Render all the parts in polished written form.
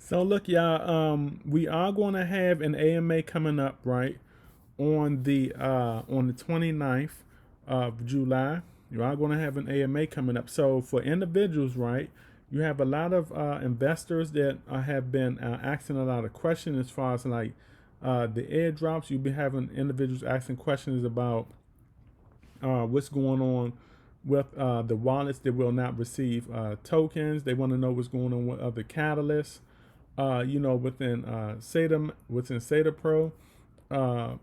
So look, y'all, we are going to have an AMA coming up, right, on the 29th of July. You are going to have an AMA coming up. So for individuals, right, you have a lot of investors that have been asking a lot of questions as far as like the airdrops. You'll be having individuals asking questions about what's going on with the wallets that will not receive tokens. They want to know what's going on with other catalysts, within SATA Pro. And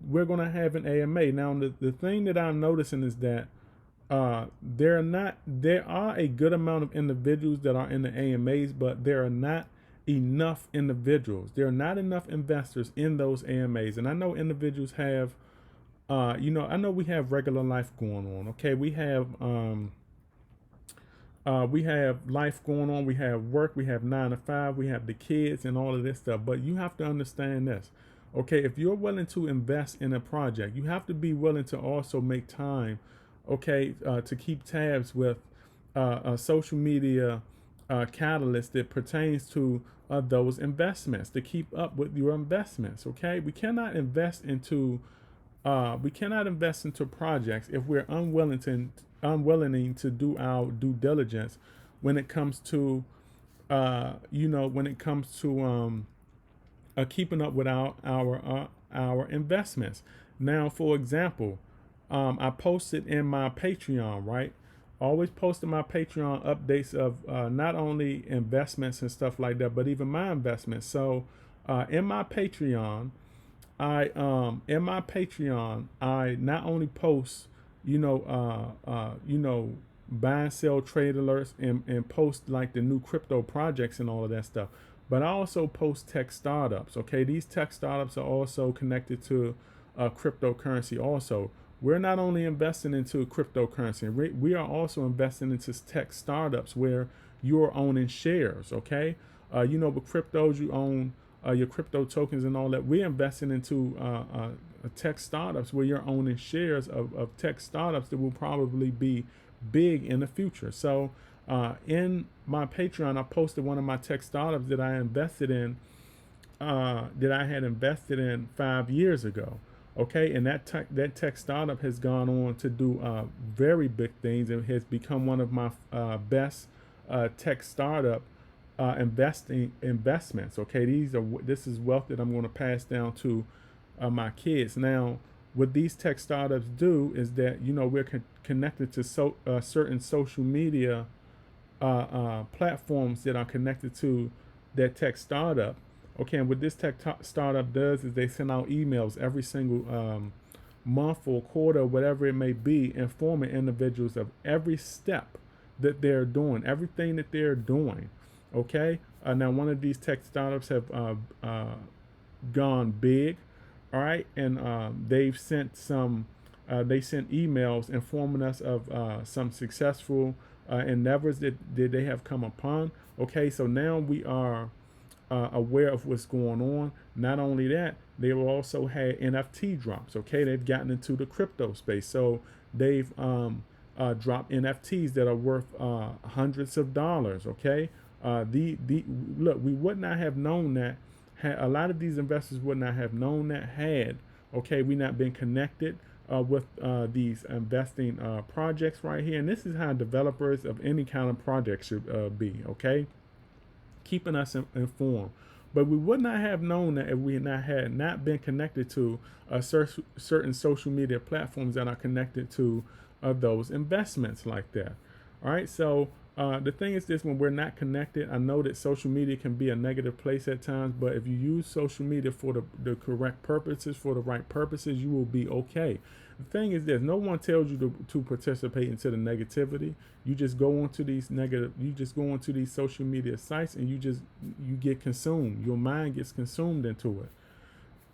we're gonna have an AMA. Now the thing that I'm noticing is that there are a good amount of individuals that are in the AMAs, but there are not enough individuals. There are not enough investors in those AMAs. And I know individuals have I know we have regular life going on. Okay, we have life going on. We have work. We have 9 to 5. We have the kids and all of this stuff. But you have to understand this. Okay, if you're willing to invest in a project, you have to be willing to also make time, okay, to keep tabs with social media catalyst that pertains to those investments, to keep up with your investments. Okay, we cannot invest into projects if we're unwilling to do our due diligence when it comes to keeping up with our investments. Now, for example, I posted in my Patreon, right? Always posting my Patreon updates of not only investments and stuff like that, but even my investments. So, in my Patreon, I not only post, buy and sell trade alerts and post like the new crypto projects and all of that stuff. But I also post tech startups. Okay, these tech startups are also connected to cryptocurrency. Also, we're not only investing into cryptocurrency, we are also investing into tech startups where you're owning shares. Okay, with cryptos you own your crypto tokens and all that. We're investing into tech startups where you're owning shares of tech startups that will probably be big in the future. So in my Patreon, I posted one of my tech startups that I invested in, that I had invested in 5 years ago. Okay, and that tech startup has gone on to do very big things and has become one of my best tech startup investments. Okay, this is wealth that I'm going to pass down to my kids. Now, what these tech startups do is that we're connected to certain social media platforms that are connected to that tech startup. Okay, and what this startup does is they send out emails every single month or quarter, whatever it may be, informing individuals of every step that they're doing, everything that they're doing. Okay, now one of these tech startups have gone big, all right, and they sent emails informing us of some successful endeavors that they have come upon. Okay, so now we are aware of what's going on. Not only that, they've also had NFT drops. Okay, they've gotten into the crypto space, so they've dropped NFTs that are worth hundreds of dollars. Okay, look, we would not have known that. A lot of these investors would not have known that had we not been connected with these investing projects right here. And this is how developers of any kind of project should be. Okay, keeping us informed. But we would not have known that if we had not been connected to certain social media platforms that are connected to those investments like that. All right, so the thing is this: when we're not connected, I know that social media can be a negative place at times, but if you use social media for the correct purposes, for the right purposes, you will be okay. The thing is this: no one tells you to participate into the negativity. You just go onto these social media sites and you get consumed. Your mind gets consumed into it.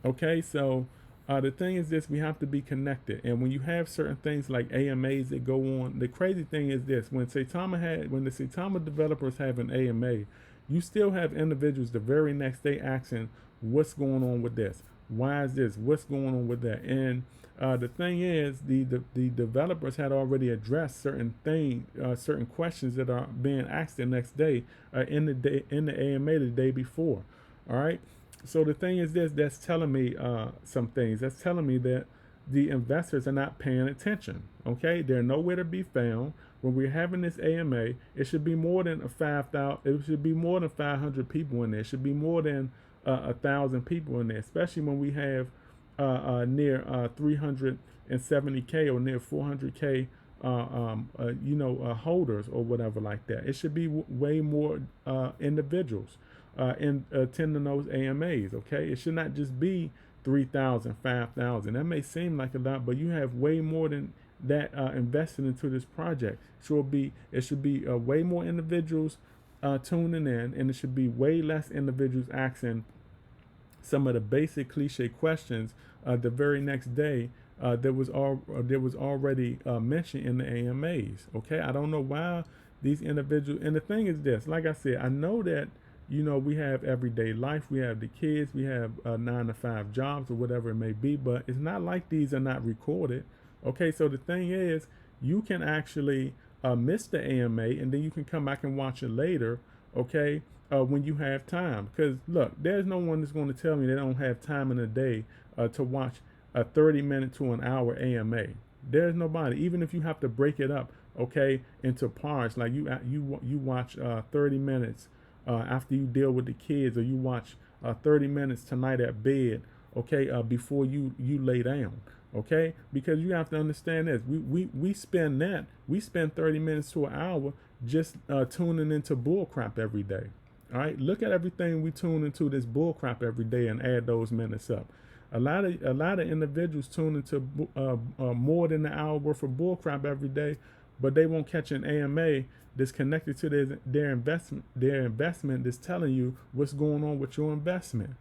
Okay, so the thing is this: we have to be connected. And when you have certain things like AMAs that go on, the crazy thing is this: when the Saitama developers have an AMA, you still have individuals the very next day asking, "What's going on with this? Why is this? What's going on with that? And the thing is, the developers had already addressed certain questions that are being asked the next day, in the AMA the day before. All right. So the thing is this: that's telling me some things. That's telling me that the investors are not paying attention. Okay, they're nowhere to be found. When we're having this AMA, it should be more than 5,000. It should be more than 500 people in there. It should be more than 1,000 people in there, especially when we have near 370K or near 400K, holders or whatever like that. It should be way more individuals in attending those AMAs. Okay, it should not just be 3,000, 5,000. That may seem like a lot, but you have way more than that invested into this project. It should be way more individuals tuning in, and it should be way less individuals asking some of the basic cliche questions the very next day that was already mentioned in the AMAs. Okay, I don't know why these individuals. And the thing is this: like I said, I know that we have everyday life, we have the kids, we have 9 to 5 jobs or whatever it may be, but it's not like these are not recorded. Okay, so the thing is, you can actually miss the AMA and then you can come back and watch it later. Okay, when you have time, because look, there's no one that's going to tell me they don't have time in a day to watch a 30-minute to an hour AMA. There's nobody. Even if you have to break it up, okay, into parts, like you watch 30 minutes after you deal with the kids, or you watch 30 minutes tonight at bed, okay, before you lay down. Okay, because you have to understand this. We spend 30 minutes to an hour just tuning into bullcrap every day. All right, look at everything we tune into this bullcrap every day and add those minutes up. A lot of individuals tune into more than an hour worth of bullcrap every day, but they won't catch an AMA that's connected to their investment that's telling you what's going on with your investment.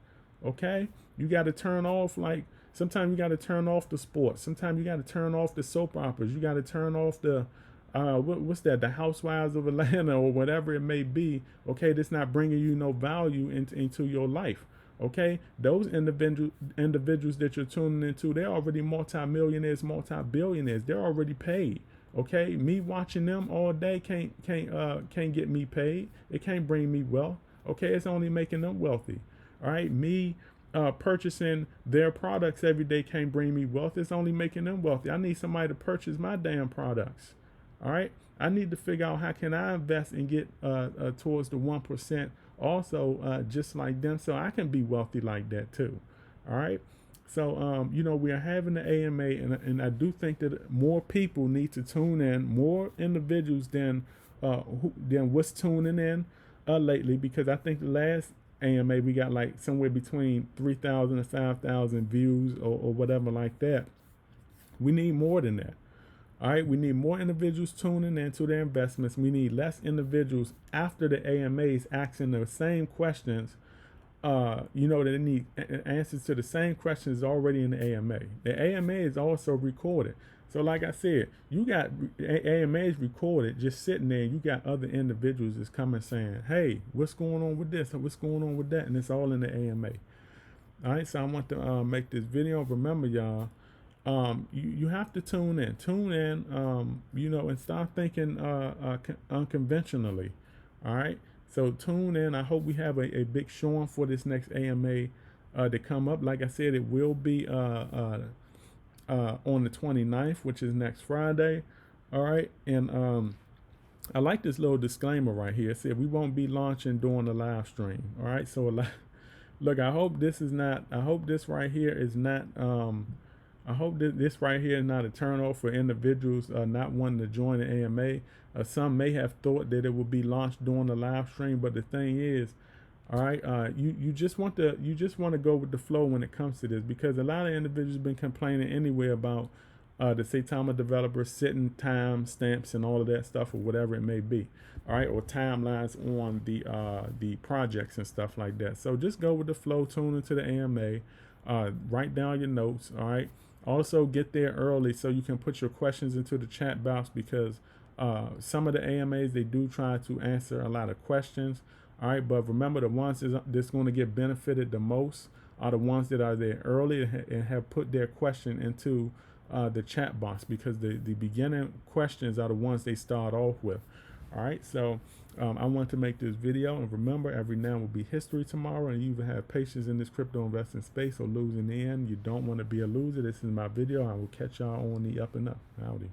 Okay, you got to turn off, like, sometimes you got to turn off the sports. Sometimes you got to turn off the soap operas. You got to turn off the what's that? The Housewives of Atlanta or whatever it may be. Okay, that's not bringing you no value into your life. Okay, those individuals that you're tuning into, they're already multi-millionaires, multi-billionaires. They're already paid. Okay, me watching them all day can't get me paid. It can't bring me wealth. Okay, it's only making them wealthy. All right, me purchasing their products every day can't bring me wealth. It's only making them wealthy. I need somebody to purchase my damn products. All right, I need to figure out how can I invest and get towards the 1% also, just like them, so I can be wealthy like that too. All right. So we are having the AMA, and I do think that more people need to tune in, more individuals than what's tuning in lately, because I think the last AMA we got like somewhere between 3,000 and 5,000 views or whatever like that. We need more than that. All right, we need more individuals tuning into their investments. We need less individuals after the AMAs asking the same questions. They need answers to the same questions already in the AMA. The AMA is also recorded. So like I said, you got AMAs recorded just sitting there. You got other individuals that's coming saying, hey, what's going on with this? What's going on with that? And it's all in the AMA. All right, so I want to make this video. Remember, y'all, you have to tune in, and start thinking unconventionally. All right, so tune in. I hope we have a big showing for this next AMA to come up. Like I said, it will be on the 29th, which is next Friday. All right, and I like this little disclaimer right here. It said we won't be launching during the live stream. All right, so look, I hope this right here is not I hope that this right here is not a turnoff for individuals not wanting to join the AMA. Some may have thought that it would be launched during the live stream, but the thing is, all right, you just want to go with the flow when it comes to this, because a lot of individuals have been complaining anyway about the Saitama developers setting time stamps and all of that stuff, or whatever it may be. All right, or timelines on the projects and stuff like that. So just go with the flow, tune into the AMA, write down your notes. All right. Also, get there early so you can put your questions into the chat box, because some of the AMAs, they do try to answer a lot of questions. All right, but remember, the ones that's going to get benefited the most are the ones that are there early and have put their question into the chat box, because the beginning questions are the ones they start off with. All right, so I want to make this video, and remember, every now will be history tomorrow, and you even have patience in this crypto investing space, or losing in. You don't want to be a loser. This is my video. I will catch y'all on the up and up. Howdy.